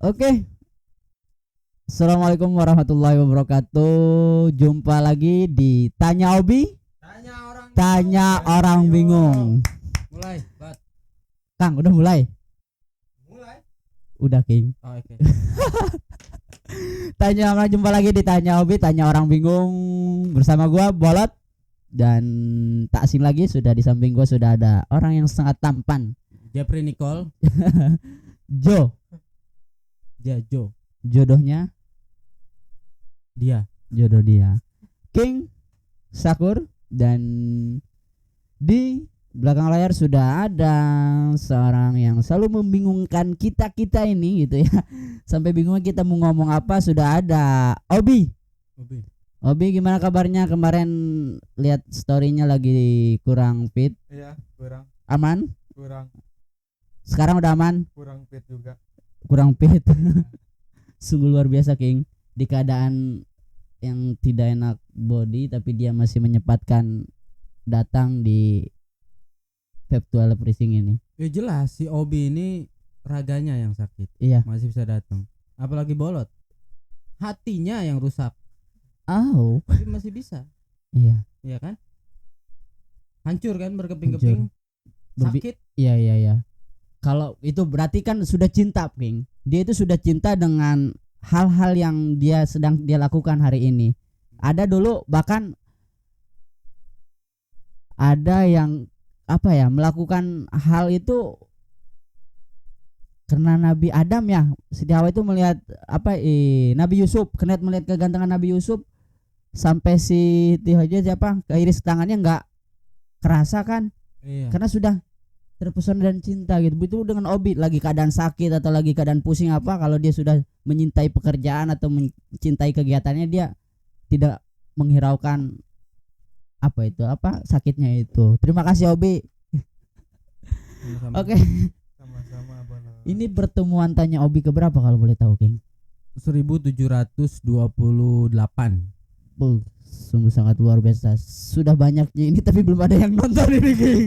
Oke, Assalamualaikum warahmatullahi wabarakatuh. Jumpa lagi di Tanya Obi, Tanya orang bingung. Mulai, Bat. Kang, udah mulai? Udah, King. Oh, oke. Jumpa lagi di Tanya Obi, Tanya orang bingung. Bersama gua Bolot. Dan tak asing lagi, sudah di samping gua sudah ada orang yang sangat tampan. Jeffrey Nicole. Jo. Jo. Jodohnya Dia. jodoh dia. King Sakur. Dan di belakang layar sudah ada seorang yang selalu membingungkan kita ini gitu ya. Sampai bingung kita mau ngomong apa. Sudah ada Obi. Obi, gimana kabarnya? Kemarin lihat story-nya lagi kurang fit. Iya, kurang Aman? Sekarang udah aman? kurang fit juga. Kurang fit. Sungguh luar biasa, King. Di keadaan yang tidak enak body, tapi dia masih menyempatkan datang di virtual racing ini. Ya jelas si Obi ini raganya yang sakit. Iya. Masih bisa datang. Apalagi Bolot. Hatinya yang rusak. Oh. Tapi masih bisa. Iya. Iya kan? Hancur kan berkeping-keping. Sakit. Iya. Kalau itu berarti kan sudah cinta, King. Dia itu sudah cinta dengan hal-hal yang sedang dia lakukan hari ini. Ada dulu bahkan ada yang melakukan hal itu karena Nabi Adam ya. Siti Hawa itu melihat Nabi Yusuf, karena melihat kegantengan Nabi Yusuf sampai si Tihoja keiris tangannya nggak kerasa kan? Iya. Karena sudah terpesona dan cinta gitu. Itu dengan Obi lagi keadaan sakit atau lagi keadaan pusing kalau dia sudah menyintai pekerjaan atau mencintai kegiatannya, dia tidak menghiraukan sakitnya itu. Terima kasih Obi. Oke. Sama-sama, Bang. Ini pertemuan Tanya Obi keberapa kalau boleh tahu, King? 1728. Sungguh sangat luar biasa. Sudah banyaknya ini tapi belum ada yang nonton ini, King.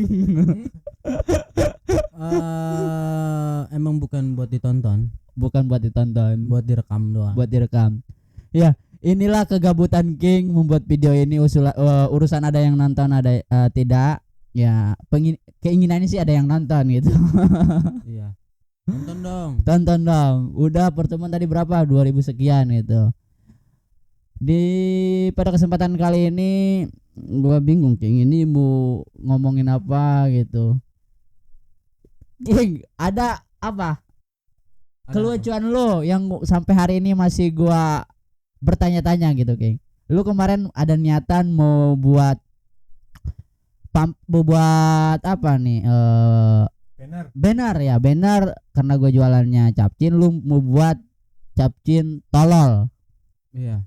Emang bukan buat ditonton, Bukan buat ditonton, buat direkam doang. buat direkam. Ya, inilah kegabutan King membuat video ini. Urusan ada yang nonton ada tidak. Ya, keinginannya sih ada yang nonton gitu. Iya. Tonton dong. Tonton dong. Udah pertemuan tadi berapa? 2000 sekian gitu. Pada kesempatan kali ini gua bingung, King, ini mau ngomongin apa gitu. King, ada apa? Kelucuan lo yang sampai hari ini masih gua bertanya-tanya gitu, King. Lu kemarin ada niatan mau buat apa nih? Banner karena gue jualannya capcin, lu mau buat capcin tolol. Iya.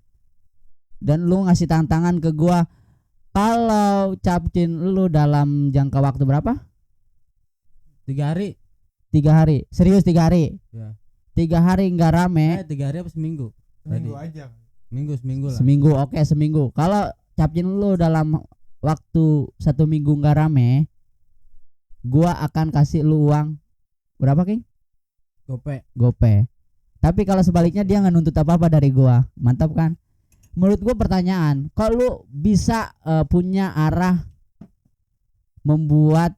Dan lu ngasih tantangan ke gua, kalau capcin lu dalam jangka waktu berapa? 3 hari. 3 hari. Serius 3 hari? Ya. 3 hari nggak rame. 3 hari apa seminggu? Seminggu aja. Seminggu lah. Seminggu, oke, seminggu. Kalau capcin lu dalam waktu 1 minggu nggak rame, gua akan kasih lu uang berapa, King? Gope. Tapi kalau sebaliknya dia nggak nuntut apa-apa dari gua. Mantap kan? Menurut gua pertanyaan, kalau lu bisa punya arah membuat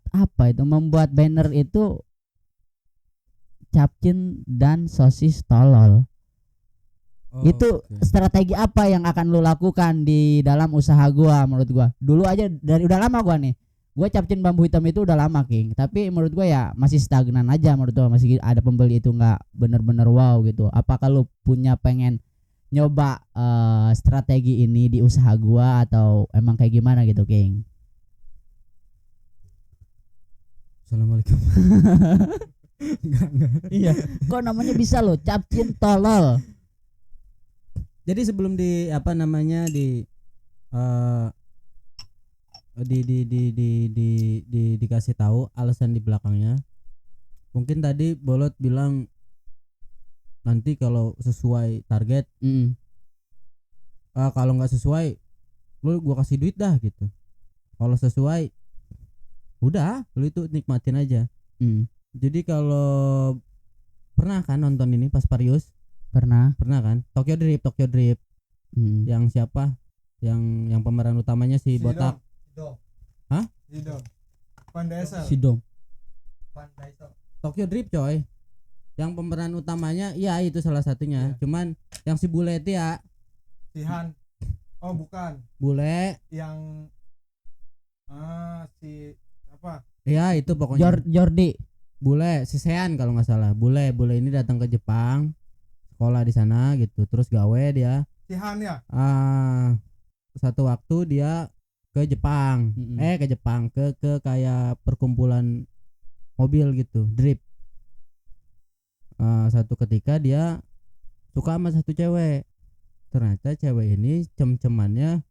banner itu capcin dan sosis tolol. Itu okay. Strategi apa yang akan lu lakukan di dalam usaha gua? Menurut gua dulu aja dari udah lama gua nih. Gua capcin bambu hitam itu udah lama, King. Tapi menurut gua ya masih stagnan aja, menurut gua masih ada pembeli itu nggak bener-bener wow gitu. Apakah lu pengen nyoba strategi ini di usaha gua atau emang kayak gimana gitu, King? Assalamualaikum. Enggak. Iya. Kok namanya bisa lo capcin tolol? Jadi sebelum dikasih tahu alasan di belakangnya, mungkin tadi Bolot bilang nanti kalau sesuai target, kalau nggak sesuai lu gua kasih duit dah gitu. Kalau sesuai udah lu itu nikmatin aja. Jadi kalau pernah kan nonton ini pas Parius? Pernah. Pernah kan? Tokyo Drift. Hmm. Yang siapa? Yang pemeran utamanya si botak. Sidom. Hah? Sidom. Van Diesel. Si Dom. Van Diesel. Tokyo Drift coy. Yang pemeran utamanya iya itu salah satunya. Iya. Cuman yang si bule itu ya, Si Han. Oh bukan. bule. Yang si apa? Iya itu pokoknya. Jordi. Bule si Sean kalau nggak salah. Bule ini datang ke Jepang, sekolah di sana gitu. Terus gawe dia. Si Han ya. Satu waktu dia ke Jepang. Mm-mm. Ke Jepang ke kayak perkumpulan mobil gitu, drift. Satu ketika dia suka sama satu cewek. Ternyata cewek ini cem-cemannya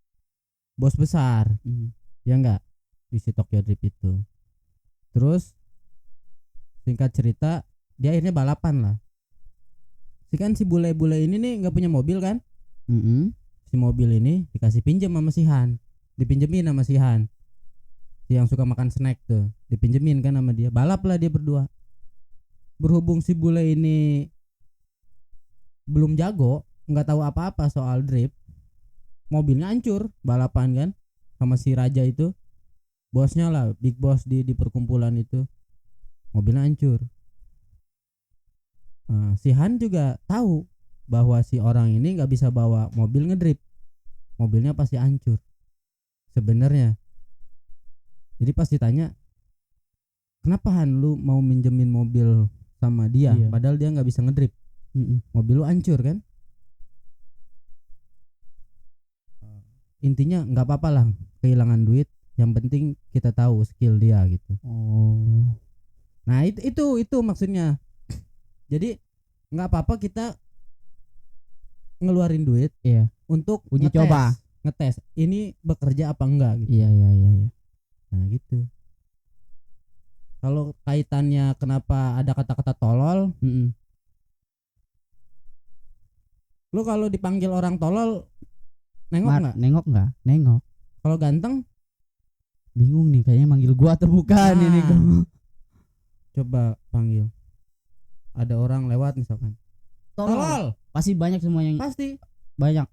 bos besar. Hmm. Ya enggak di si Tokyo Drift itu. Terus singkat cerita dia akhirnya balapan lah. Si bule-bule ini nih nggak punya mobil kan? Mm-mm. Si mobil ini dikasih pinjam sama si Han, dipinjemin sama si Han, si yang suka makan snack tuh, dipinjemin kan sama dia. Balap lah dia berdua. Berhubung si bule ini belum jago, nggak tahu apa-apa soal drift, mobilnya hancur balapan kan sama si raja itu, bosnya lah, big boss di perkumpulan itu, mobilnya hancur. Si Han juga tahu bahwa si orang ini nggak bisa bawa mobil ngedrift, mobilnya pasti hancur sebenarnya. Jadi pas ditanya, kenapa Han lu mau minjemin mobil sama dia, Iya. padahal dia nggak bisa ngedrift, mobil lu hancur kan? Intinya nggak apa-apa lah kehilangan duit, yang penting kita tahu skill dia gitu. Oh. Nah itu maksudnya. Jadi nggak apa-apa kita ngeluarin duit Iya. untuk Uji coba. ngetes ini bekerja apa enggak gitu. Iya. Nah gitu. Kalau kaitannya kenapa ada kata-kata tolol, Mm-mm. lu kalau dipanggil orang tolol nengok nggak? Nengok nggak? Nengok. Kalau ganteng Bingung nih kayaknya manggil gua atau bukan Nah. ini gua. coba panggil. Ada orang lewat misalkan. Tolol. Pasti banyak semua yang Pasti. banyak.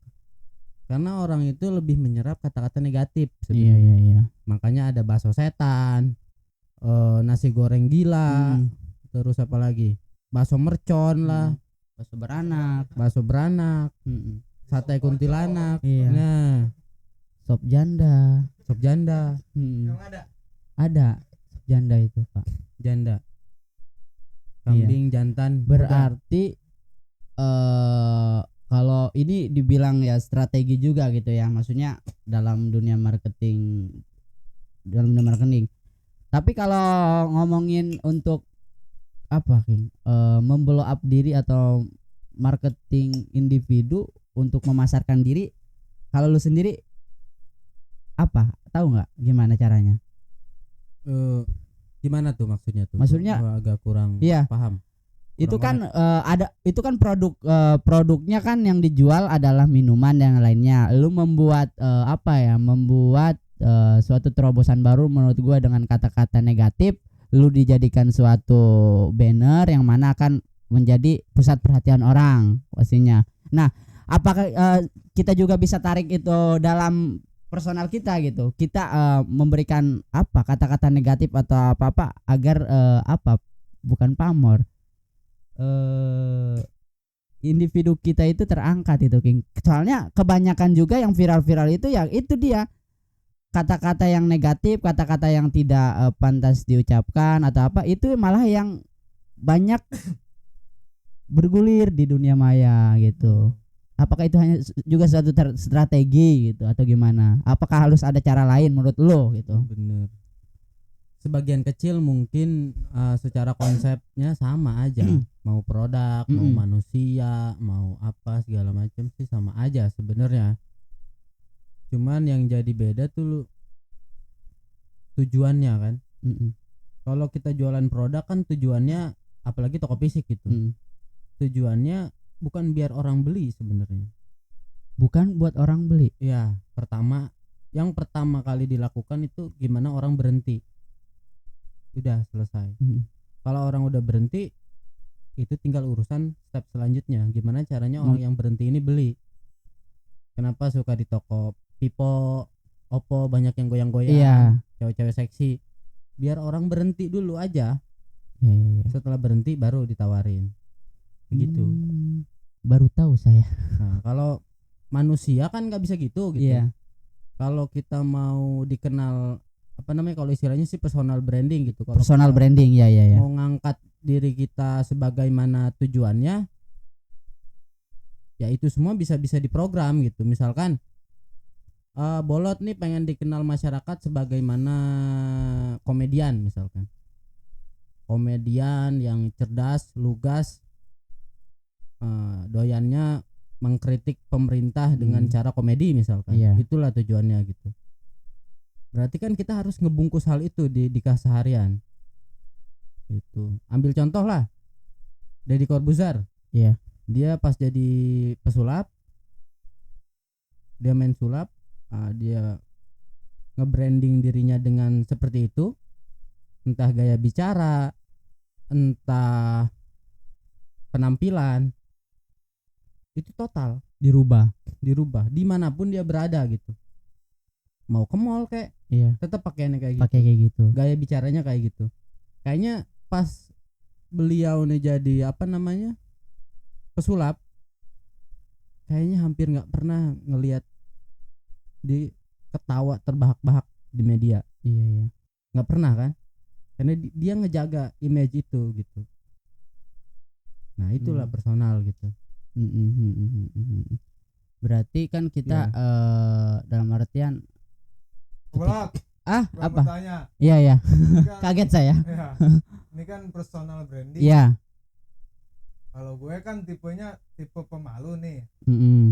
Karena orang itu lebih menyerap kata-kata negatif Iya. sebenarnya. Makanya ada bakso setan, nasi goreng gila, terus apa lagi? Bakso mercon lah, Bakso beranak. bakso beranak, Mm-mm. sate kuntilanak. Iya. Nah, Sop janda. sop janda, Yang ada. Ada sop janda itu, Pak. janda. Kambing jantan. Berarti kalau ini dibilang ya strategi juga gitu ya, maksudnya dalam dunia marketing. Tapi kalau ngomongin untuk apa, King? Memblow up diri atau marketing individu untuk memasarkan diri, kalau lu sendiri apa? Tahu nggak gimana caranya? Gimana tuh maksudnya tuh? Maksudnya, Gua agak kurang iya. paham. Itu Kurang kan itu kan produknya kan yang dijual adalah minuman dan lainnya. Lu membuat membuat suatu terobosan baru menurut gua dengan kata-kata negatif, lu dijadikan suatu banner yang mana akan menjadi pusat perhatian orang pastinya. Nah, apakah kita juga bisa tarik itu dalam personal kita gitu? Kita memberikan apa kata-kata negatif atau apa agar bukan pamor, individu kita itu terangkat itu, King. Soalnya kebanyakan juga yang viral-viral itu ya itu dia kata-kata yang negatif, kata-kata yang tidak pantas diucapkan atau apa, itu malah yang banyak bergulir di dunia maya gitu. Apakah itu hanya juga suatu strategi gitu atau gimana? Apakah harus ada cara lain menurut lo gitu? Bener. Sebagian kecil mungkin secara konsepnya sama aja. Mau produk, mau manusia, mau apa segala macam sih sama aja sebenarnya. Cuman yang jadi beda tuh tujuannya kan. Kalau kita jualan produk kan tujuannya, apalagi toko fisik gitu. Tujuannya bukan biar orang beli sebenarnya. Bukan buat orang beli. Ya, yang pertama kali dilakukan itu gimana orang berhenti. Udah selesai. Kalau orang udah berhenti, itu tinggal urusan step selanjutnya, gimana caranya orang yang berhenti ini beli. Kenapa suka di toko Pipo, Oppo banyak yang goyang-goyang, Iya. cewek-cewek seksi, biar orang berhenti dulu aja, Iya, iya, iya. setelah berhenti baru ditawarin begitu. Baru tahu saya. Nah kalau manusia kan nggak bisa gitu. Iya. Kalau kita mau dikenal, apa namanya, kalau istilahnya sih personal branding gitu. Kalau Personal kita branding, ya ya ya. mau ngangkat diri kita sebagaimana tujuannya, ya itu semua bisa diprogram gitu. Misalkan Bolot nih pengen dikenal masyarakat sebagaimana komedian, misalkan komedian yang cerdas, lugas, doyannya mengkritik pemerintah dengan cara komedi misalkan. Iya. Itulah tujuannya gitu. Berarti kan kita harus ngebungkus hal itu di keseharian. Itu. Ambil contoh lah, Deddy Corbuzier. Iya. Dia pas jadi pesulap, dia main sulap, dia nge-branding dirinya dengan seperti itu, entah gaya bicara, entah penampilan, itu total Dirubah. dimanapun dia berada gitu. Mau ke mall kayak, Iya. tetap pakaiannya kayak gitu, Pakai kayak gitu. gaya bicaranya kayak gitu. Kayaknya pas beliau nih jadi apa namanya, pesulap, kayaknya hampir nggak pernah ngelihat di ketawa terbahak-bahak di media. Iya, iya. Nggak pernah kan, karena dia ngejaga image itu gitu. Nah itulah personal gitu. Berarti kan kita dalam artian Bolot, gua apa? mau tanya. Iya ya. Ini kan, Kaget saya. ya, ini kan personal branding. Iya. Kalau gue kan tipenya tipe pemalu nih.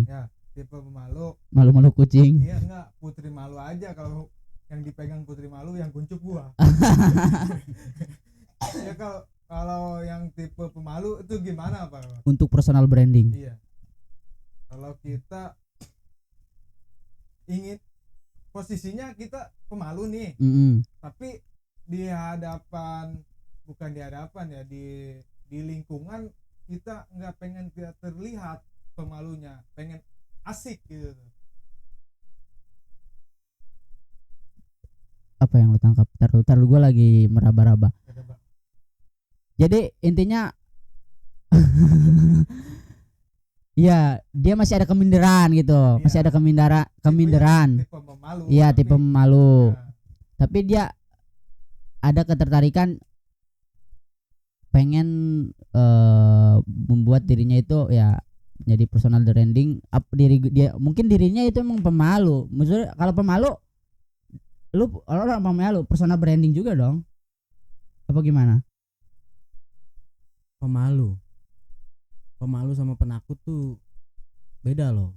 Ya, tipe pemalu. Malu-malu kucing. Iya enggak, putri malu aja. Kalau yang dipegang putri malu, yang kuncup gua. Ya kalau yang tipe pemalu itu gimana Pak? Untuk personal branding. Iya. Kalau kita ingin posisinya kita pemalu nih, tapi di hadapan, bukan di hadapan ya, di lingkungan kita nggak pengen terlihat pemalunya, pengen asik gitu. Apa yang lu tangkap? Taruh gue lagi meraba-raba. Jadi intinya ya dia masih ada keminderan gitu. Iya. Masih ada keminderan. Tipe pemalu. Iya, tipe pemalu. Ya, Tapi dia ada ketertarikan pengen membuat dirinya itu ya jadi personal branding. Diri dia, mungkin dirinya itu emang pemalu. Maksudnya kalau pemalu, lu orang pemalu personal branding juga dong. Apa gimana? Pemalu sama penakut tuh beda loh.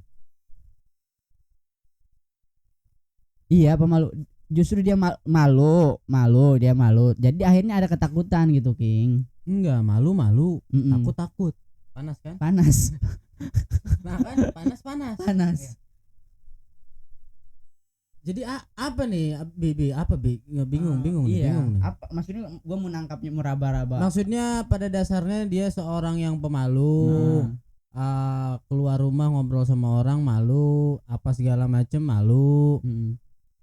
Iya, pemalu. Justru dia malu. Jadi akhirnya ada ketakutan gitu, King. Enggak, malu, takut. Panas kan? Panas. Nah kan, panas. Panas. Jadi apa nih, Bibi? Apa Bi? Bingung Iya. nih. Apa maksudnya? Gua mau nangkapnya meraba-raba. Maksudnya pada dasarnya dia seorang yang pemalu. Keluar rumah ngobrol sama orang malu, apa segala macem malu.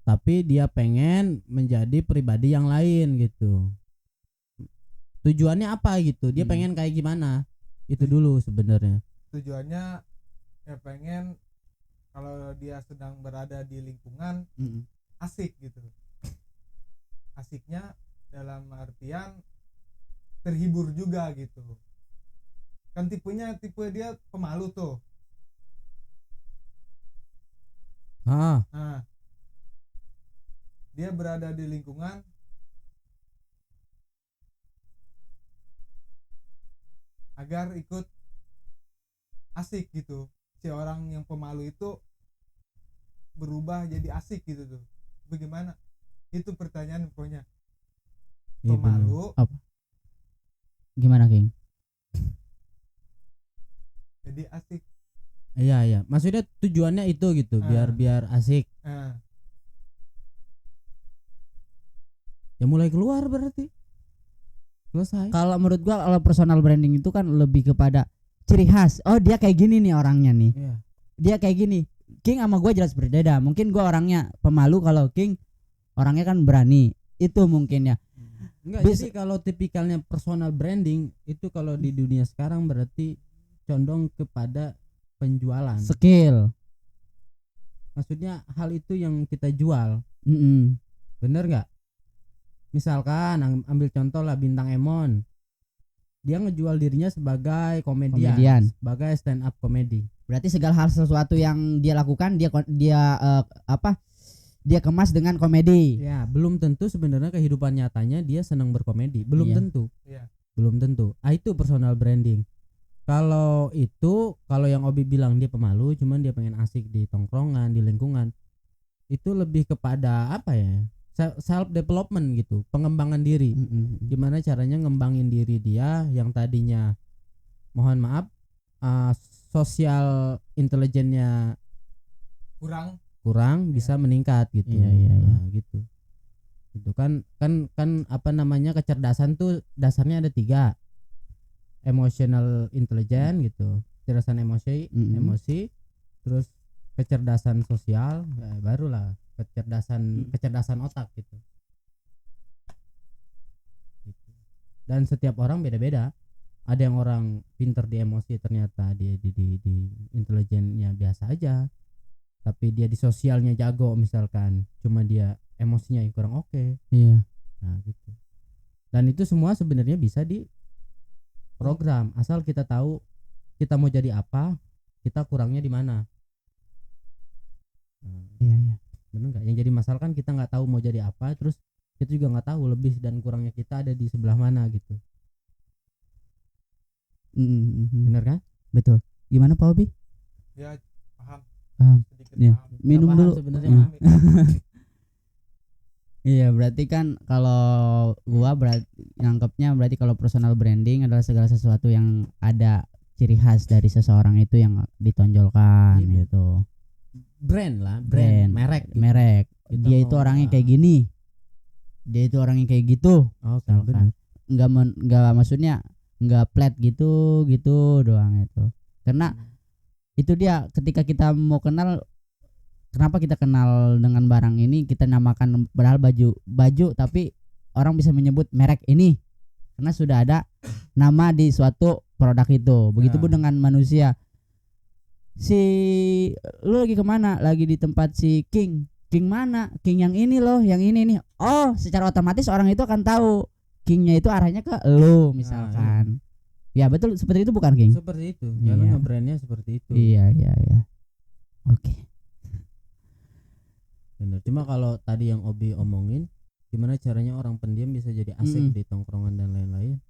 Tapi dia pengen menjadi pribadi yang lain gitu. Tujuannya apa gitu? Dia pengen kayak gimana? Itu dulu sebenarnya. Tujuannya ya pengen kalau dia sedang berada di lingkungan asik gitu. Asiknya dalam artian terhibur juga gitu. Kan tipe dia pemalu tuh. Nah, dia berada di lingkungan agar ikut asik gitu. Si orang yang pemalu itu berubah jadi asik gitu tuh. Bagaimana? Itu pertanyaan pokoknya. Pemalu Apa? Gimana, King? jadi asik. Iya. Maksudnya tujuannya itu gitu, biar asik. Ya mulai keluar berarti. Selesai. Kalau menurut gua kalau personal branding itu kan lebih kepada ciri khas. Oh, dia kayak gini nih orangnya nih. Iya. Dia kayak gini. King sama gua jelas berbeda. Mungkin gua orangnya pemalu, kalau King orangnya kan berani. Itu mungkin ya. Enggak, jadi kalau tipikalnya personal branding itu kalau di dunia sekarang berarti condong kepada penjualan. Skill. Maksudnya hal itu yang kita jual. Bener nggak? Misalkan ambil contoh lah Bintang Emon, dia ngejual dirinya sebagai komedian. Sebagai stand up comedy. Berarti segala hal sesuatu yang dia lakukan dia dia kemas dengan komedi. Ya, belum tentu sebenarnya kehidupan nyatanya dia senang berkomedi. Belum Iya. tentu. Iya. Belum tentu. Itu personal branding. Kalau yang Obi bilang dia pemalu, cuman dia pengen asik di tongkrongan, di lingkungan. Itu lebih kepada apa ya? Self development gitu, pengembangan diri. Gimana caranya ngembangin diri dia yang tadinya mohon maaf sosial intelijennya kurang bisa meningkat gitu. Iya. Nah, gitu. Itu kan apa namanya, kecerdasan tuh dasarnya ada 3. Emotional intelligence gitu, kecerdasan emosi, terus kecerdasan sosial, barulah kecerdasan otak gitu. Dan setiap orang beda-beda. Ada yang orang pinter di emosi ternyata dia di intelijennya biasa aja, tapi dia di sosialnya jago misalkan, cuma dia emosinya yang kurang oke. Iya. Nah gitu. Dan itu semua sebenarnya bisa di program, asal kita tahu kita mau jadi apa, kita kurangnya di mana. Iya. Bener nggak? Yang jadi masalah kan kita nggak tahu mau jadi apa, terus kita juga nggak tahu lebih dan kurangnya kita ada di sebelah mana gitu. Bener kan? Betul. Gimana Pak Obi? Ya, paham. Sedikit Ya. paham. Minum Nggak paham dulu. sebenarnya. Iya, berarti kan kalau gua nangkepnya berarti kalau personal branding adalah segala sesuatu yang ada ciri khas dari seseorang itu yang ditonjolkan gitu. Brand, merek. Kita Dia itu orangnya kayak gini. Dia itu orangnya kayak gitu. Misalkan. Enggak maksudnya enggak flat gitu doang itu. Karena itu dia, ketika kita mau kenal, kenapa kita kenal dengan barang ini, kita namakan padahal baju tapi orang bisa menyebut merek ini karena sudah ada nama di suatu produk itu. Begitupun dengan manusia. Lu lagi kemana? Lagi di tempat si King mana? King yang ini loh, yang ini nih. Oh, secara otomatis orang itu akan tahu Kingnya itu arahnya ke lu misalkan. Ya betul, seperti itu bukan King? Seperti itu. Karena nge-brandnya seperti itu. Iya. Oke. Bener. Cuma kalau tadi yang Obi omongin, gimana caranya orang pendiam bisa jadi asik di tongkrongan dan lain-lain.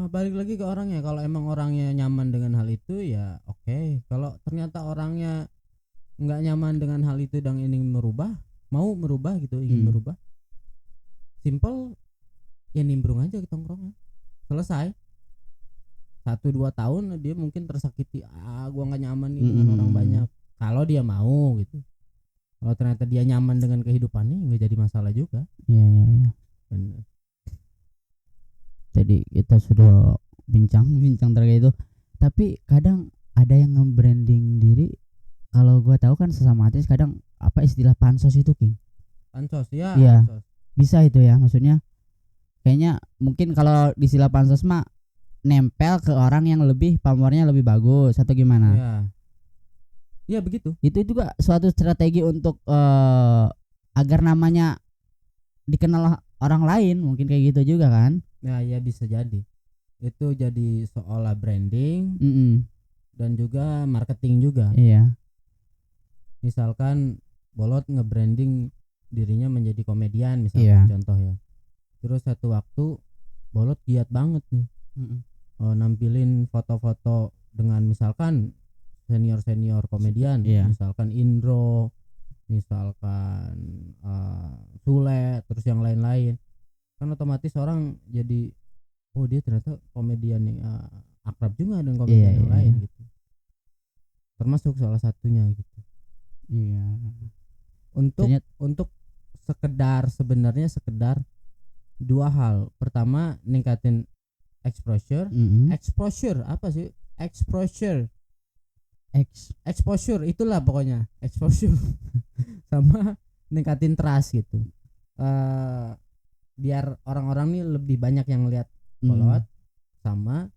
Balik lagi ke orangnya. Kalau emang orangnya nyaman dengan hal itu ya oke. Kalau ternyata orangnya nggak nyaman dengan hal itu dan ingin merubah, ingin merubah, simple, ya nimbrung aja ke tongkrongan, selesai. 1-2 tahun dia mungkin tersakiti, gua nggak nyaman nih dengan orang banyak. Kalau dia mau gitu. Kalau ternyata dia nyaman dengan kehidupannya, nggak jadi masalah juga. Iya. Bener. Jadi kita sudah bincang terkait itu. Tapi kadang ada yang nge-branding diri. Kalau gua tahu kan sesama artis kadang apa istilah pansos itu King. Pansos ya. Iya. Pansos. Bisa itu ya, maksudnya kayaknya mungkin kalau di istilah pansos mah nempel ke orang yang lebih pamornya lebih bagus atau gimana. Iya. Iya begitu. Itu juga suatu strategi untuk agar namanya dikenal orang lain, mungkin kayak gitu juga kan. Nah ya bisa jadi. Itu jadi seolah branding dan juga marketing juga. Iya. Misalkan Bolot nge-branding dirinya menjadi komedian misalkan, contoh ya. Terus satu waktu Bolot giat banget nih nampilin foto-foto dengan misalkan senior komedian, misalkan Indro, misalkan Sule, terus yang lain-lain. Kan otomatis orang jadi dia ternyata komedian yang akrab juga dengan komedian yang lain gitu. Termasuk salah satunya gitu. Iya. Untuk sekedar Dua hal. Pertama, ningkatin exposure. Exposure apa sih? Exposure itulah pokoknya. Exposure. Sama ningkatin trust gitu. Biar orang-orang nih lebih banyak yang lihat Bolot, sama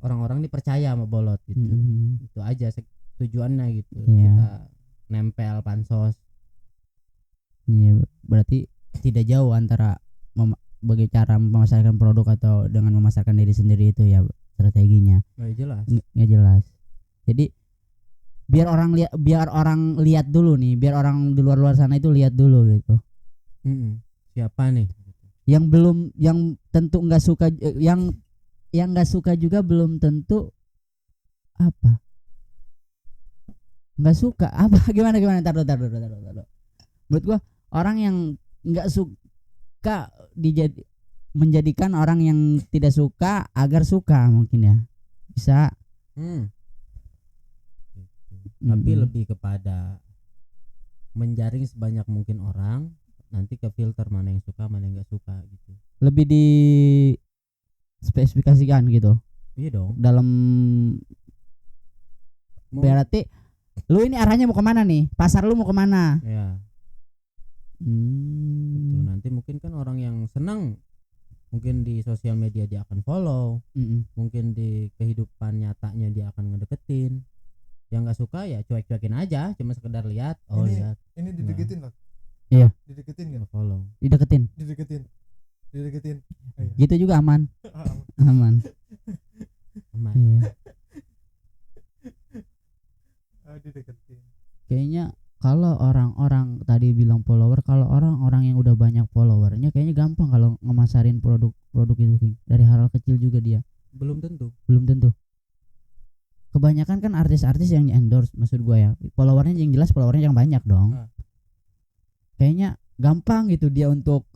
orang-orang nih percaya sama Bolot gitu. Itu aja tujuannya gitu. Kita nempel pansos. Iya, berarti tidak jauh antara bagi cara memasarkan produk atau dengan memasarkan diri sendiri itu ya strateginya. Nggak jelas. Jadi biar orang lihat dulu nih, biar orang di luar sana itu lihat dulu gitu. Siapa nih? Yang tentu nggak suka, yang nggak suka juga belum tentu apa. Nggak suka apa gimana? Taruh. Menurut gua orang yang nggak suka menjadikan orang yang tidak suka agar suka mungkin ya bisa. Tapi lebih kepada menjaring sebanyak mungkin orang, nanti ke filter mana yang suka mana yang nggak suka gitu. Lebih di spesifikasikan gitu. Iya dong. Dalam berarti lu ini arahnya mau kemana nih? Pasar lu mau kemana? Ya. Gitu. Nanti mungkin kan orang yang senang mungkin di sosial media dia akan follow, mungkin di kehidupan nyatanya dia akan ngedeketin. Yang nggak suka ya cuek-cuekin aja, cuma sekedar lihat. Lihat. Ini dideketin loh. Iya. Dideketin nggak? Follow. Dideketin. Gitu juga aman. Aman. Iya. Dideketin. Kayaknya kalau orang-orang tadi bilang follower, kalau orang-orang yang udah banyak followernya kayaknya gampang kalau ngemasarin produk itu, King. Dari hal kecil juga dia. Belum tentu. Kebanyakan kan artis-artis yang endorse, maksud gua ya. Followernya yang jelas followernya yang banyak dong. Kayaknya gampang gitu dia untuk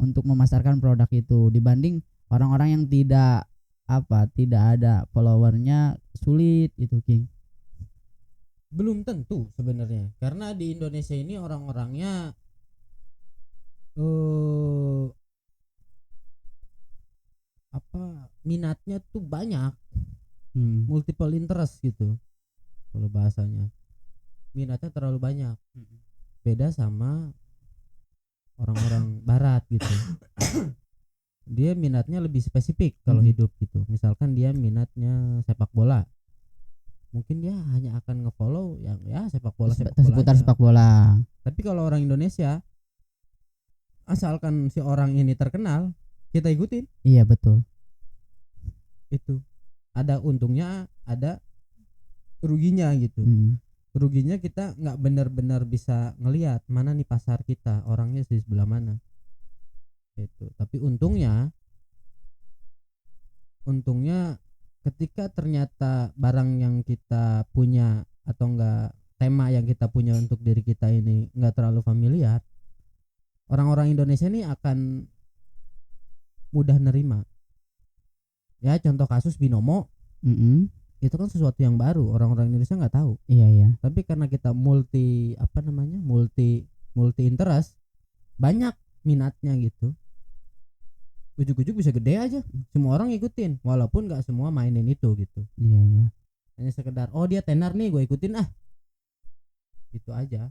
untuk memasarkan produk itu dibanding orang-orang yang tidak ada followernya, sulit itu, King. Belum tentu sebenarnya, karena di Indonesia ini orang-orangnya minatnya tuh banyak, multiple interest gitu kalau bahasanya, minatnya terlalu banyak. Beda sama orang-orang barat gitu. Dia minatnya lebih spesifik kalau hidup gitu. Misalkan dia minatnya sepak bola, mungkin dia hanya akan ngefollow yang seputar sepak bola. Tapi kalau orang Indonesia, asalkan si orang ini terkenal, kita ikutin. Iya, betul. Itu ada untungnya, ada ruginya gitu. Ruginya kita nggak benar-benar bisa ngelihat mana nih pasar kita, orangnya di sebelah mana. Itu. Tapi untungnya ketika ternyata barang yang kita punya atau enggak tema yang kita punya untuk diri kita ini enggak terlalu familiar, orang-orang Indonesia ini akan mudah nerima. Ya contoh kasus Binomo, itu kan sesuatu yang baru, orang-orang Indonesia nggak tahu. Iya. Tapi karena kita multi interest, banyak minatnya gitu. Ujuk-ujuk bisa gede aja, semua orang ngikutin walaupun nggak semua mainin itu gitu. Iya. Hanya sekedar dia tenar nih, gue ikutin itu aja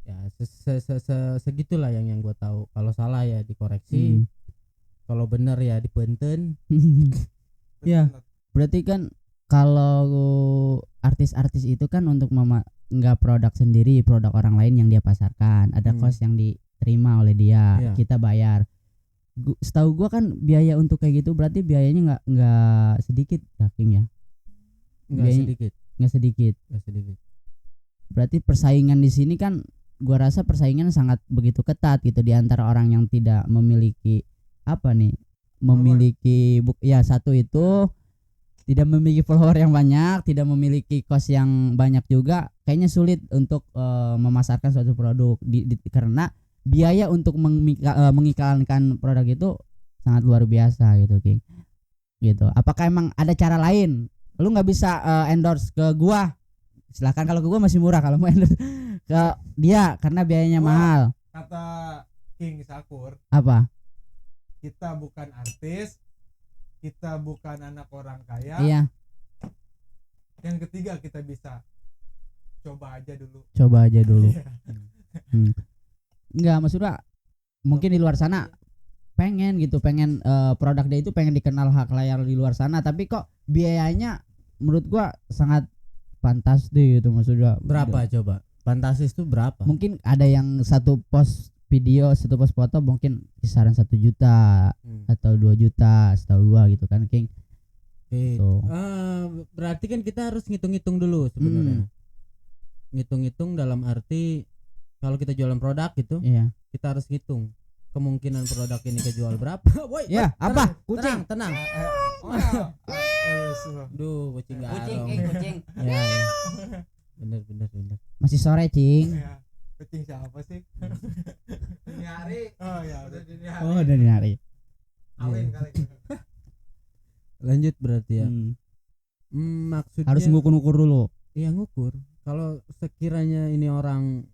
ya. Segitulah yang gue tahu. Kalau salah ya dikoreksi, kalau benar ya dipenten. Ya berarti kan kalau artis-artis itu kan untuk nggak produk sendiri, produk orang lain yang dia pasarkan, ada cost yang diterima oleh dia, kita bayar. Setahu gua kan biaya untuk kayak gitu berarti biayanya nggak sedikit, King ya. Nggak sedikit. Berarti persaingan di sini kan gua rasa persaingan sangat begitu ketat gitu di antara orang yang tidak memiliki satu itu tidak memiliki follower yang banyak, tidak memiliki cost yang banyak juga, kayaknya sulit untuk memasarkan suatu produk karena biaya untuk mengiklankan produk itu sangat luar biasa gitu, King. Gitu. Apakah emang ada cara lain? Lu nggak bisa endorse ke gua, silahkan. Kalau ke gua masih murah, kalau mau endorse ke dia karena biayanya mahal. Kata King Sakur, Apa? kita bukan artis, kita bukan anak orang kaya. Iya, Yang ketiga kita bisa coba aja dulu. coba aja dulu. Iya. Enggak, maksudnya mungkin di luar sana pengen gitu, pengen produk dia itu pengen dikenal hak layar di luar sana, tapi kok biayanya menurut gua sangat fantastis gitu, maksudnya Berapa coba? Fantastis tuh berapa? mungkin ada yang satu post video, satu post foto mungkin kisaran 1 juta atau 2 juta setahu gua gitu kan, King. Oke. Tuh. Berarti kan kita harus ngitung-ngitung dulu sebenarnya. Ngitung-ngitung dalam arti kalau kita jualan produk gitu, Iya. kita harus hitung kemungkinan produk ini kejual berapa. Woi, Ya, apa? Kucing, tenang. So. Duh, kucing garong. kucing. Ya, ya. Bener. Masih sore, Cing. Ya, kucing siapa sih? Dini hari. Oh ya, Udah udah. dini hari. Oh, dari hari. Kawin kali. Lanjut berarti ya. Hmm. Maksudnya Harus ngukur-ngukur dulu. iya ngukur. Kalau sekiranya ini orang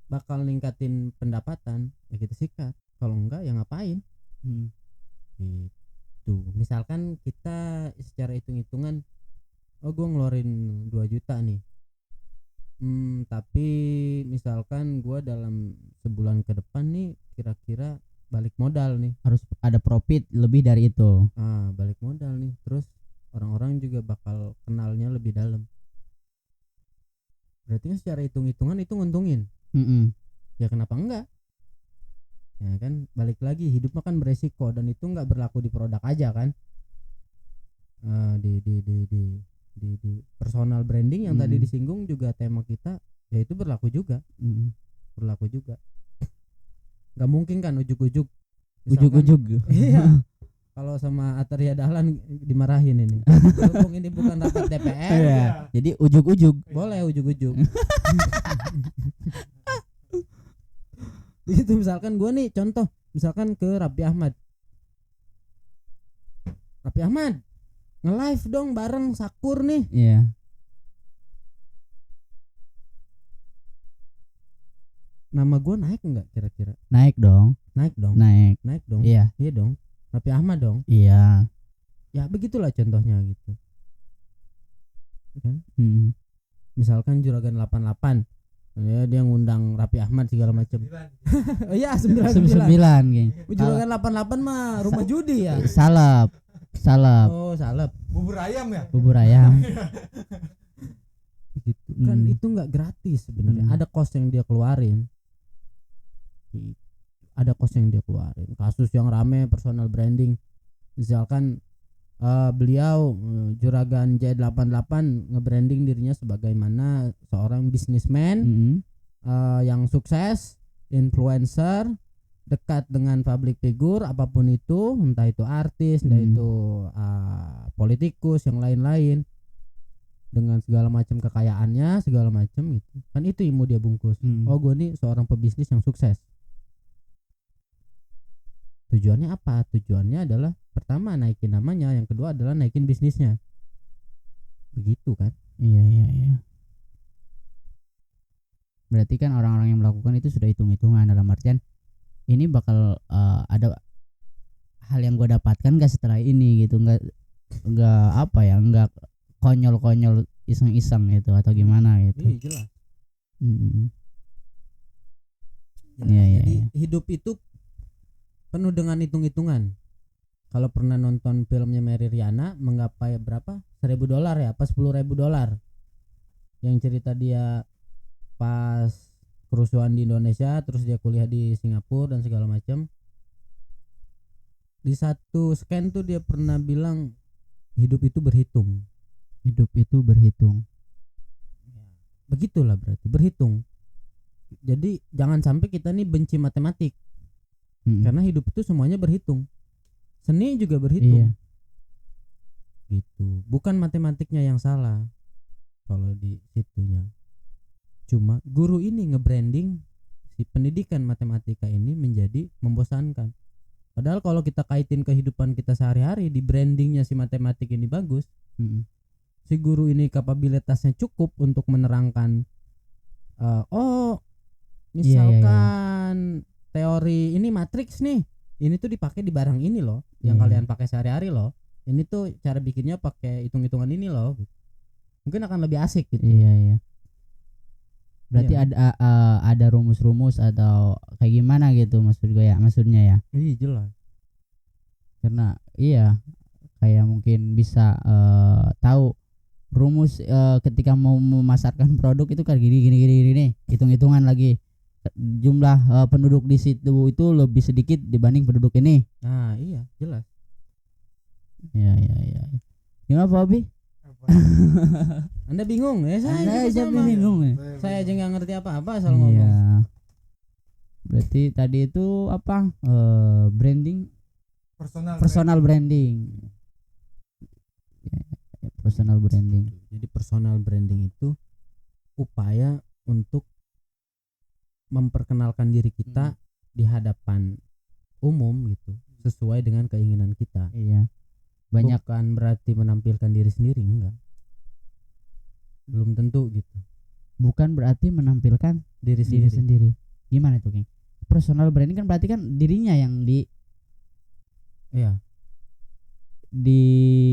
bakal ningkatin pendapatan, ya kita sikat. Kalau enggak ya ngapain? Gitu. Misalkan kita secara hitung-hitungan, oh gue ngeluarin 2 juta nih. Tapi misalkan gue dalam sebulan ke depan nih kira-kira balik modal nih. Harus ada profit lebih dari itu. Balik modal nih. Terus orang-orang juga bakal kenalnya lebih dalam. Berarti kan secara hitung-hitungan itu nguntungin. Ya kenapa enggak? Ya kan balik lagi hidup mah kan beresiko dan itu enggak berlaku di produk aja kan. Di personal branding yang tadi disinggung juga tema kita, ya itu berlaku juga. Berlaku juga. Enggak mungkin kan ujuk-ujuk. Ujuk-ujuk. Iya. Kalau sama Ataria Dahlan dimarahin ini. Berhubung ini bukan rapat DPR. Iya. Jadi ujuk-ujuk. Boleh ujuk-ujuk. Gitu misalkan gue nih contoh, misalkan ke Raffi Ahmad, nge-live dong bareng Sakur nih. Iya. Nama gue naik enggak kira-kira? Naik dong. Naik dong. Naik. Naik dong. Iya. Iya dong. Raffi Ahmad dong. Iya. Ya begitulah contohnya gitu. Kan? Misalkan Juragan 88, ya dia ngundang Raffi Ahmad segala macam. Oh iya 99. 9, geng. Juragan 88 mah rumah judi ya. Salep. Oh salep. Bubur ayam ya? Bubur ayam. Gitu. Kan itu nggak gratis sebenarnya. Ada cost yang dia keluarin. Kasus yang rame personal branding. Misalkan beliau Juragan J88 nge-branding dirinya sebagaimana seorang bisnismen yang sukses, influencer, dekat dengan public figure apapun itu, entah itu artis, entah itu politikus yang lain-lain, dengan segala macam kekayaannya, segala macam gitu. Kan itu yang mau dia bungkus. Oh, gue nih seorang pebisnis yang sukses. Tujuannya apa? Tujuannya adalah pertama naikin namanya, yang kedua adalah naikin bisnisnya. Begitu kan? Iya. Berarti kan orang-orang yang melakukan itu sudah hitung-hitungan, dalam artian ini bakal ada hal yang gue dapatkan gak setelah ini gitu, nggak konyol-konyol iseng-iseng gitu atau gimana gitu. Iya jelas. Iya. Jadi hidup itu penuh dengan hitung-hitungan. Kalau pernah nonton filmnya Mary Riana, menggapai berapa? $1,000 ya, apa $10,000? Yang cerita dia pas kerusuhan di Indonesia, terus dia kuliah di Singapura dan segala macam. Di satu scan tuh dia pernah bilang hidup itu berhitung. Begitulah berarti berhitung. Jadi jangan sampai kita nih benci matematik. Karena hidup itu semuanya berhitung. Seni juga berhitung. Iya. Gitu. Bukan matematiknya yang salah kalau di situnya. Cuma guru ini nge-branding si pendidikan matematika ini menjadi membosankan. Padahal kalau kita kaitin kehidupan kita sehari-hari, di brandingnya si matematik ini bagus. Si guru ini kapabilitasnya cukup untuk menerangkan misalkan teori ini matriks nih. Ini tuh dipakai di barang ini loh, yang Iya. kalian pakai sehari-hari loh. Ini tuh cara bikinnya pakai hitung-hitungan ini loh. Mungkin akan lebih asik gitu. Iya. Berarti Iya. ada rumus-rumus atau kayak gimana gitu maksudnya ya. Iya jelas. Karena iya kayak mungkin bisa tahu rumus ketika mau memasarkan produk itu kan gini nih, hitung-hitungan lagi jumlah penduduk di situ itu lebih sedikit dibanding penduduk ini. Nah iya jelas. Ya. Gimana Pak Abi? Apa? Anda bingung ya? Saya Anda juga aja sama. bingung ya. Saya aja nggak ngerti apa-apa asal ngomong. Iya. Berarti tadi itu apa? Branding, personal branding. Ya, personal branding. Jadi personal branding itu upaya untuk memperkenalkan diri kita di hadapan umum gitu, sesuai dengan keinginan kita. Iya. Banyak Bukan berarti menampilkan diri sendiri, enggak. Belum tentu gitu. bukan berarti menampilkan Diri diri sendiri. sendiri. Gimana itu, King? Personal branding kan berarti kan dirinya yang Iya,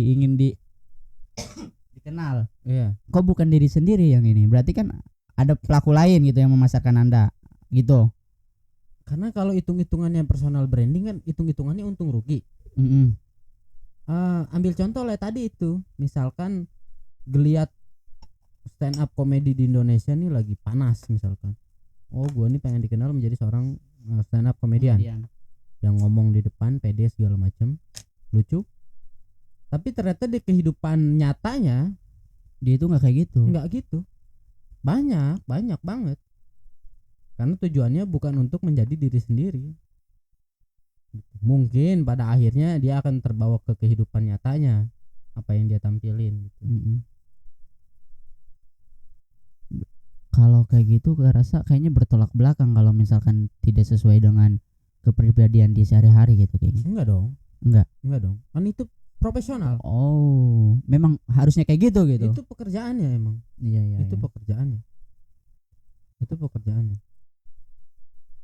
ingin dikenal. iya. Kok bukan diri sendiri yang ini? Berarti kan ada pelaku lain gitu yang memasarkan Anda. Gitu. Karena kalau hitung-hitungannya personal branding kan hitung-hitungannya untung rugi. Mm-mm. Ambil contoh lah tadi itu, misalkan geliat stand up komedi di Indonesia nih lagi panas misalkan. Oh, gua nih pengen dikenal menjadi seorang stand up komedian yang ngomong di depan pede segala macam, lucu. Tapi ternyata di kehidupan nyatanya Dia itu nggak kayak gitu. nggak gitu. Banyak banget. Karena tujuannya bukan untuk menjadi diri sendiri. Mungkin pada akhirnya dia akan terbawa ke kehidupan nyatanya apa yang dia tampilin gitu. Mm-mm. Kalau kayak gitu gue rasa kayaknya bertolak belakang kalau misalkan tidak sesuai dengan kepribadian di sehari-hari gitu kayaknya. Enggak dong. Enggak. Kan itu profesional. Oh, memang harusnya kayak gitu gitu. Itu pekerjaannya emang. Iya. Itu pekerjaannya.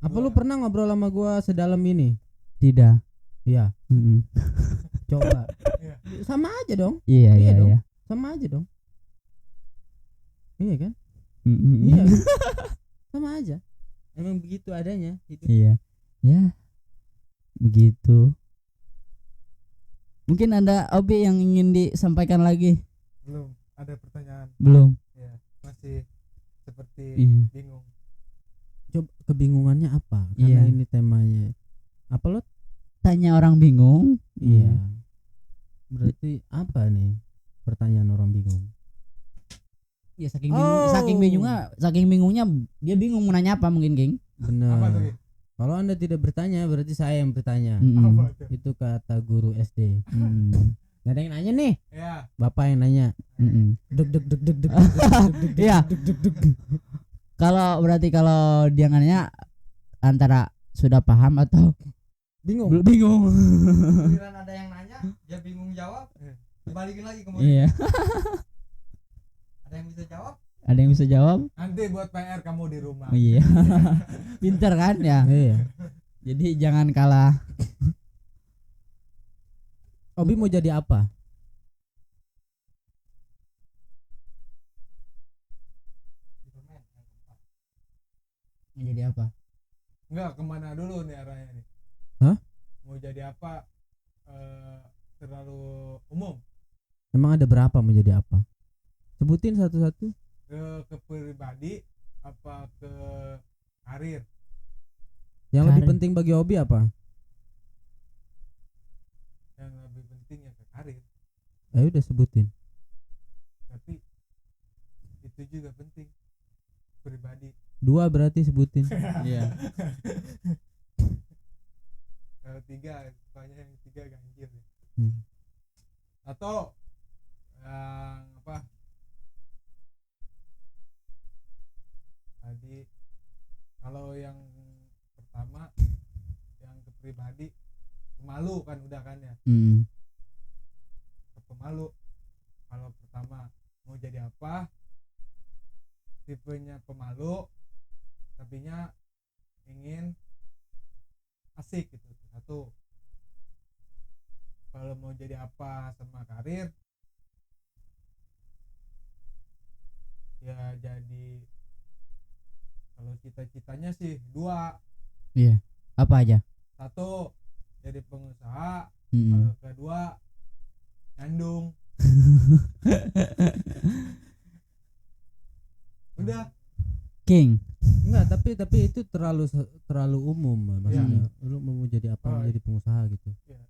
Apa lu Gua- pernah ngobrol sama gua sedalam ini? Tidak. Iya, Mm-mm. coba. Iya. Sama aja dong. Iya. Iya dong. Sama aja dong. Iya kan? Mm-mm. Iya. Sama aja. Emang begitu adanya itu. Iya. Ya. Begitu. Mungkin ada Obi yang ingin disampaikan lagi? Belum ada pertanyaan. Belum. Ya, masih seperti Iya. bingung. Coba kebingungannya apa? Karena Iya. ini temanya. Apa lo? Tanya orang bingung. Iya. Berarti apa nih? Pertanyaan orang bingung. Ya saking bingungnya dia bingung mau nanya apa mungkin, King. Apa tuh? Benar. Ki? Kalau Anda tidak bertanya berarti saya yang bertanya. Mm-mm. Apa tuh? Itu kata guru SD. Mm-mm. Gak ada yang nanya nih. Ya, Bapak yang nanya. Mm-mm. Deg deg deg deg deg. Iya. Kalau dia nanya antara sudah paham atau Bingung. bingung. Giliran ada yang nanya, dia bingung jawab. Dibalikin lagi kemudian. Iya. Ada yang bisa jawab? Ada yang bisa jawab? nanti buat PR kamu di rumah. Oh, iya. Pinter kan ya. Iya. Jadi jangan kalah. Obi mau jadi apa? Mau jadi apa? Enggak, kemana dulu nih arahnya nih? Hah? Mau jadi apa? Terlalu umum. Emang ada berapa mau jadi apa? Sebutin satu-satu. Ke pribadi apa ke karir? Yang lebih Karir. penting bagi Obi apa? Yang lebih penting ya ke karir, Ayo udah sebutin. tapi itu juga penting pribadi. 2 berarti sebutin. Iya. Kalau 3 sukanya yang 3 ganjil ya. Hmm. Atau yang apa tadi, kalau yang pertama yang ke pribadi, pemalu kan udah kan ya, Mm. ke pemalu. Kalau pertama mau jadi apa, tipenya pemalu tapinya ingin asik gitu. Satu, kalau mau jadi apa sama karir ya jadi, kalau cita-citanya sih dua. Iya. Apa aja? Satu, jadi pengusaha. Mm-mm. Kalau kedua, nyandung. Udah. King. Enggak, tapi itu terlalu umum maksudnya. Lu mau jadi apa? Oh, Mau jadi pengusaha gitu. Iya.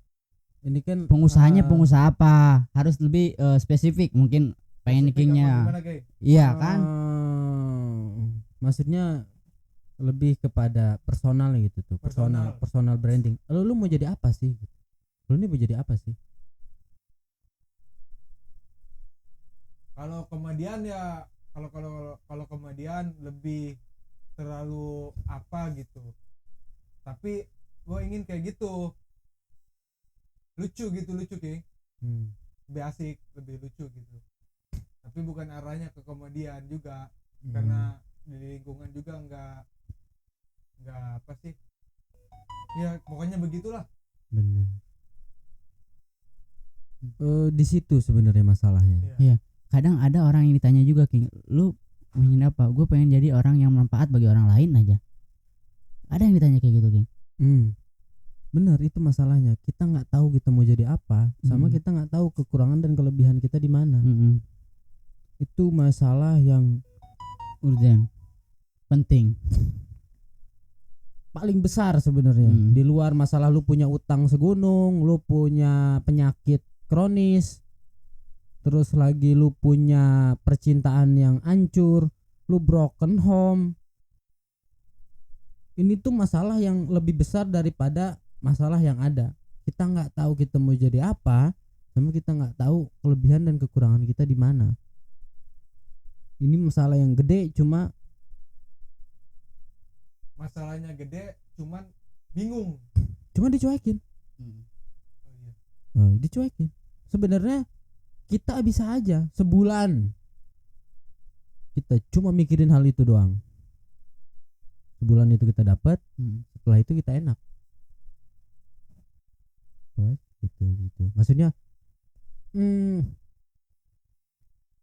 Ini kan Pengusahanya pengusaha apa? Harus lebih spesifik mungkin pengen Spesifik apa kingnya. gimana, Kay? Iya kan? Maksudnya lebih kepada personal gitu tuh, personal branding. Lu mau jadi apa sih? Lu ini mau jadi apa sih? Kalau komedian ya, kalau komedian lebih terlalu apa gitu, tapi gue ingin kayak gitu, lucu King, lebih asik, lebih lucu gitu, tapi bukan arahnya ke komedian juga, karena di lingkungan juga nggak apa sih ya, pokoknya begitulah. Bener. Di situ sebenarnya masalahnya. Iya. Kadang ada orang yang ditanya juga, King, lu ingin apa? Gue pengen jadi orang yang bermanfaat bagi orang lain aja. Ada yang ditanya kayak gitu, King. Bener, itu masalahnya. Kita nggak tahu kita mau jadi apa, sama kita nggak tahu kekurangan dan kelebihan kita di mana. Itu masalah yang urgent, penting, paling besar sebenarnya. Di luar masalah lu punya utang segunung, lu punya penyakit kronis, terus lagi lu punya percintaan yang hancur, lu broken home. Ini tuh masalah yang lebih besar daripada masalah yang ada. Kita nggak tahu kita mau jadi apa, sama kita nggak tahu kelebihan dan kekurangan kita di mana. Ini masalah yang gede, cuma masalahnya gede, cuman bingung, cuma dicuekin. Dicuekin. Sebenarnya kita bisa aja sebulan kita cuma mikirin hal itu doang. Sebulan itu kita dapat, setelah itu kita enak. Gitu. Maksudnya,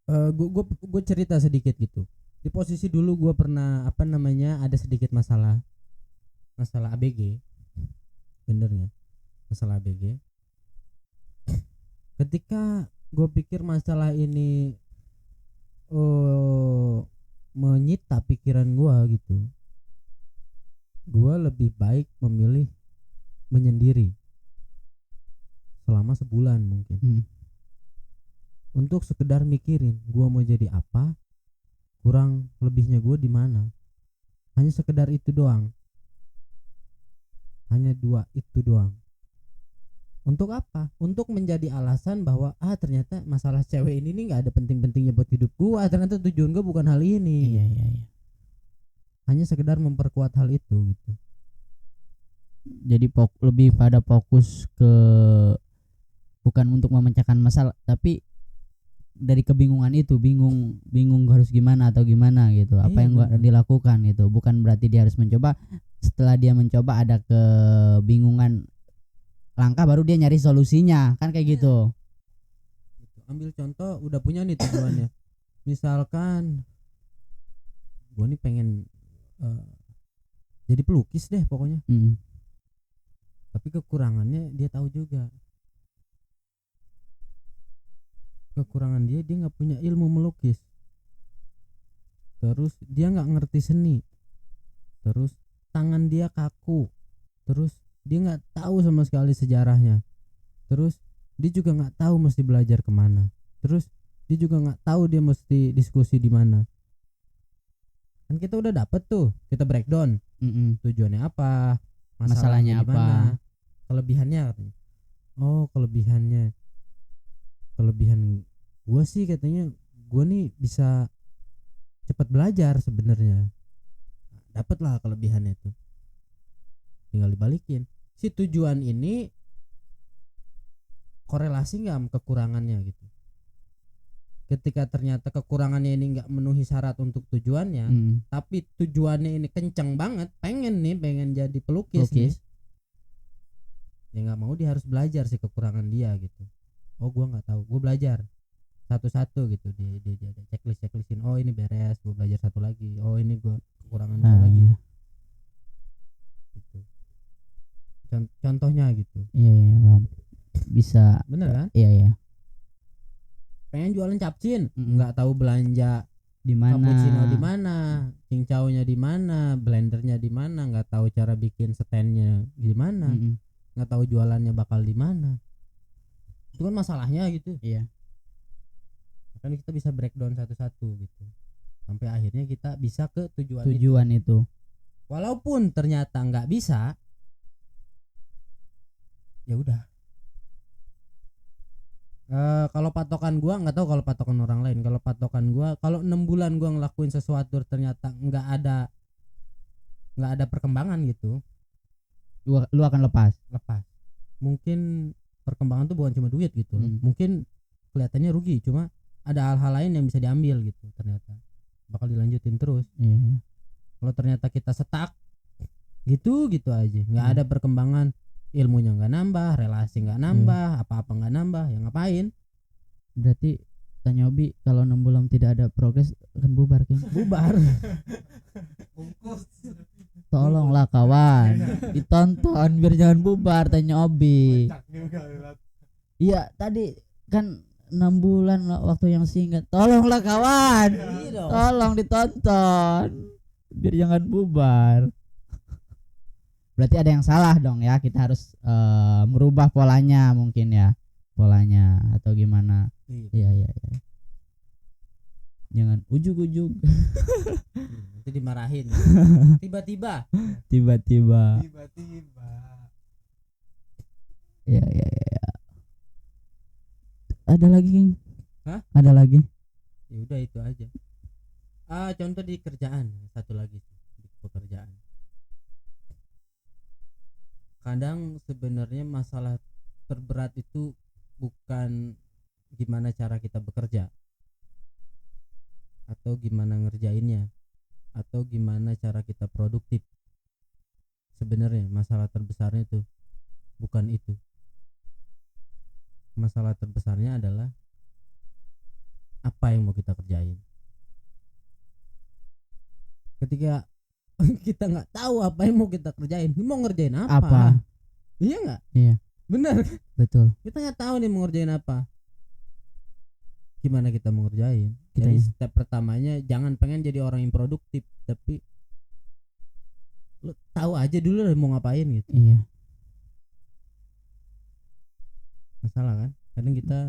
gue cerita sedikit gitu. Di posisi dulu gue pernah ada sedikit masalah ABG, benernya masalah ABG. Ketika gue pikir masalah ini menyita pikiran gue gitu, gue lebih baik memilih menyendiri selama sebulan mungkin, untuk sekedar mikirin gue mau jadi apa, kurang lebihnya gue di mana. Hanya sekedar itu doang, hanya dua itu doang. Untuk apa? Untuk menjadi alasan bahwa ternyata masalah cewek ini nih nggak ada penting-pentingnya buat hidup gua. Ternyata tujuan gua bukan hal ini. Iya. Hanya sekedar memperkuat hal itu gitu. Jadi lebih pada fokus ke bukan untuk memecahkan masalah, tapi dari kebingungan itu, bingung harus gimana atau gimana gitu. Apa yang gua dilakukan gitu. Bukan berarti dia harus mencoba. Setelah dia mencoba ada kebingungan, langkah baru dia nyari solusinya, kan kayak gitu. Ambil contoh, udah punya nih tujuannya. Misalkan gue nih pengen jadi pelukis deh pokoknya. Tapi kekurangannya dia tahu juga. Kekurangan dia nggak punya ilmu melukis. Terus dia nggak ngerti seni. Terus tangan dia kaku. Terus dia nggak tahu sama sekali sejarahnya. Terus dia juga nggak tahu mesti belajar kemana. Terus dia juga nggak tahu dia mesti diskusi di mana. Kan kita udah dapet tuh, kita breakdown tujuannya apa, masalahnya apa, kelebihannya katanya. Kelebihan gue sih katanya, gue nih bisa cepat belajar sebenarnya. Dapatlah kelebihannya tuh. Tinggal dibalikin, si tujuan ini korelasi nggak sama kekurangannya gitu. Ketika ternyata kekurangannya ini nggak memenuhi syarat untuk tujuannya, tapi tujuannya ini kenceng banget, pengen jadi pelukis nih, dia nggak mau, dia harus belajar sih kekurangan dia gitu. Oh gua nggak tahu, gua belajar satu-satu gitu, dia ada checklist-checklistin, oh ini beres, gua belajar satu lagi, oh ini gua kekurangan gua lagi iya. gitu. Contohnya gitu, Iya iya paham. Bisa. bener kan? Iya iya. Pengen jualan capcin, Mm-mm. nggak tahu belanja Di mana? cappuccino di mana, cincaunya di mana, blendernya di mana, nggak tahu cara bikin standnya di mana, Mm-mm. nggak tahu jualannya bakal di mana. Itu kan masalahnya gitu. Iya. Kan kita bisa breakdown satu-satu gitu, sampai akhirnya kita bisa ke tujuan itu. Tujuan itu. Walaupun ternyata nggak bisa, ya udah. Kalau patokan gua nggak tahu kalau patokan orang lain. Kalau patokan gua, kalau 6 bulan gua ngelakuin sesuatu ternyata nggak ada perkembangan gitu, Lu akan lepas. lepas. Mungkin perkembangan tuh bukan cuma duit gitu. Mungkin kelihatannya rugi, cuma ada hal-hal lain yang bisa diambil gitu, ternyata bakal dilanjutin terus. Iya, iya. Kalau ternyata kita stuck gitu aja, nggak ada perkembangan, ilmunya nggak nambah, relasi nggak nambah, apa-apa nggak nambah, ya ngapain? Berarti tanya Obi, kalau 6 bulan tidak ada progres akan bubar King. Bubar. Bungkus. Tolonglah kawan, ditonton biar jangan bubar, tanya Obi. Kocak juga lihat. Iya tadi kan 6 bulan waktu yang singkat. Tolonglah kawan, Iya dong. tolong ditonton biar jangan bubar. Berarti ada yang salah dong ya, kita harus merubah polanya mungkin ya, polanya atau gimana. Iya iya iya. Jangan ujug-ujug. Nanti dimarahin. Tiba-tiba. Tiba-tiba. Iya iya iya. Ada lagi King? Hah? Ada lagi? Ya udah itu aja. Contoh di kerjaan, satu lagi di pekerjaan. Kadang sebenarnya masalah terberat itu bukan gimana cara kita bekerja, atau gimana ngerjainnya, atau gimana cara kita produktif. Sebenarnya masalah terbesarnya itu bukan itu. Masalah terbesarnya adalah apa yang mau kita kerjain. Ketika kita nggak tahu apa yang mau kita kerjain, mau ngerjain apa? Iya nggak? Iya. Benar. Betul. Kita nggak tahu nih mau ngerjain apa. Gimana kita mau ngerjain? Kita Jadi ya. step pertamanya jangan pengen jadi orang yang produktif, tapi lu tahu aja dulu mau ngapain gitu. Iya. Masalah kan? Kadang kita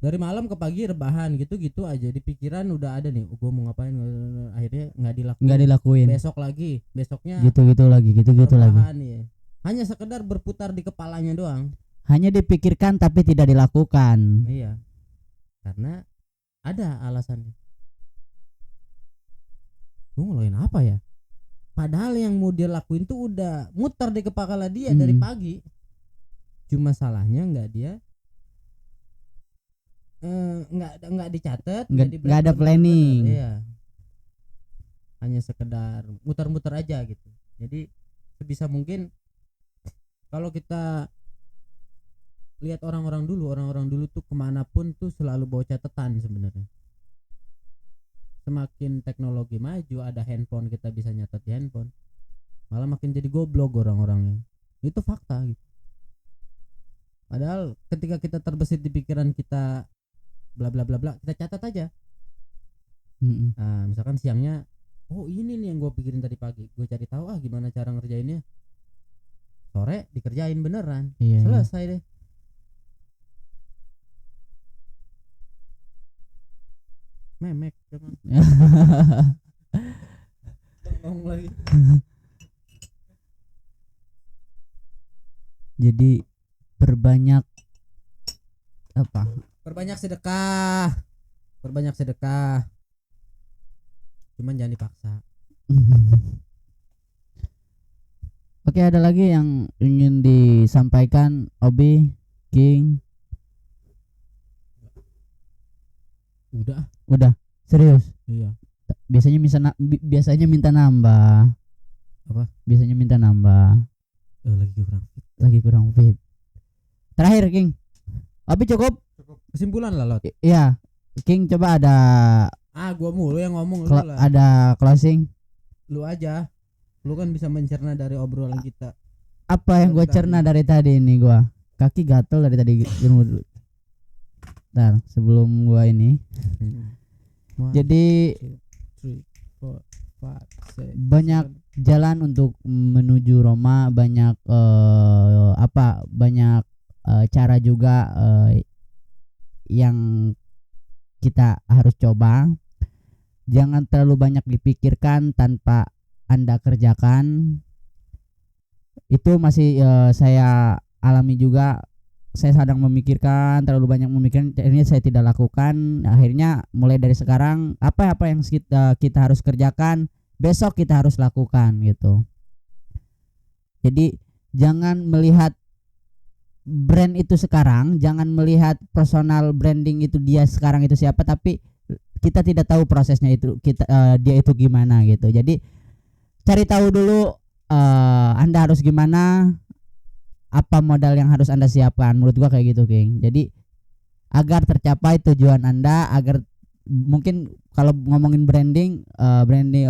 dari malam ke pagi rebahan gitu aja, di pikiran udah ada nih, gue mau ngapain, akhirnya nggak dilakuin. Besok lagi, besoknya Gitu lagi. rebahan ya. Hanya sekedar berputar di kepalanya doang. Hanya dipikirkan tapi tidak dilakukan. Iya. Karena ada alasannya. Gue ngelakuin apa ya? Padahal yang mau dia lakuin tuh udah muter di kepala dia dari pagi. Cuma salahnya nggak dia nggak dicatat, nggak ada planning. Iya. Hanya sekedar muter-muter aja gitu. Jadi sebisa mungkin kalau kita lihat orang-orang dulu tuh kemanapun tuh selalu bawa catatan sebenarnya. Semakin teknologi maju, ada handphone, kita bisa nyatet di handphone, malah makin jadi goblok orang-orangnya. Itu fakta gitu. Padahal ketika kita terbesit di pikiran kita bla bla bla bla, kita catat aja. Nah, misalkan siangnya, oh ini nih yang gue pikirin tadi pagi, gue cari tahu gimana cara ngerjainnya. Sore dikerjain beneran. Iya, selesai deh. Memek cuman. Bengong lagi. Jadi perbanyak apa? Perbanyak sedekah. Cuman jangan dipaksa. Oke, ada lagi yang ingin disampaikan Obi, King? Udah, serius. Iya. Biasanya minta nambah. Apa? Biasanya minta nambah. Lagi kurang fit. Terakhir King, Obi cukup? Kesimpulan lah Lot. Iya, King coba ada Gua mulu yang ngomong lu lah. ada closing. Lu aja. Lu kan bisa mencerna dari obrolan kita. Apa yang gue cerna dari tadi ini gua? Kaki gatel dari tadi. Bentar, sebelum gua ini. Jadi banyak jalan untuk menuju Roma, banyak banyak cara juga yang kita harus coba. Jangan terlalu banyak dipikirkan tanpa Anda kerjakan. Itu masih saya alami juga. Saya sedang memikirkan, terlalu banyak memikirkan, akhirnya saya tidak lakukan. Akhirnya mulai dari sekarang apa yang kita harus kerjakan, besok kita harus lakukan gitu. Jadi jangan melihat brand itu sekarang, jangan melihat personal branding itu dia sekarang itu siapa, tapi kita tidak tahu prosesnya itu dia itu gimana gitu. Jadi cari tahu dulu Anda harus gimana, apa modal yang harus Anda siapkan. Menurut gua kayak gitu King. Jadi agar tercapai tujuan Anda, agar mungkin kalau ngomongin branding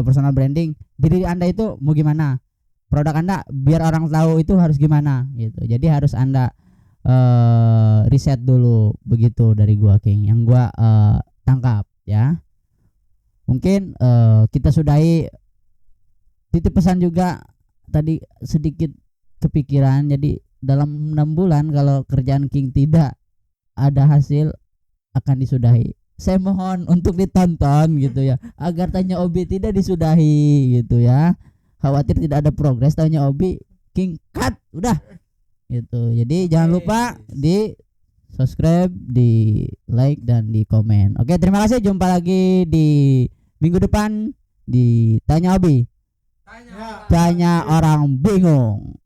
personal branding, diri Anda itu mau gimana, produk Anda biar orang tahu itu harus gimana gitu. Jadi harus Anda riset dulu, begitu dari gua King, yang gua tangkap ya. Mungkin kita sudahi. Titip pesan juga tadi sedikit kepikiran. Jadi dalam 6 bulan kalau kerjaan King tidak ada hasil akan disudahi. Saya mohon untuk ditonton gitu ya, agar Tanya Obi tidak disudahi gitu ya. Khawatir tidak ada progres Tanya Obi, King cut udah gitu. Jadi jangan lupa di subscribe, di like dan di komen. Oke, terima kasih. Jumpa lagi di minggu depan di Tanya Obi. Tanya orang bingung.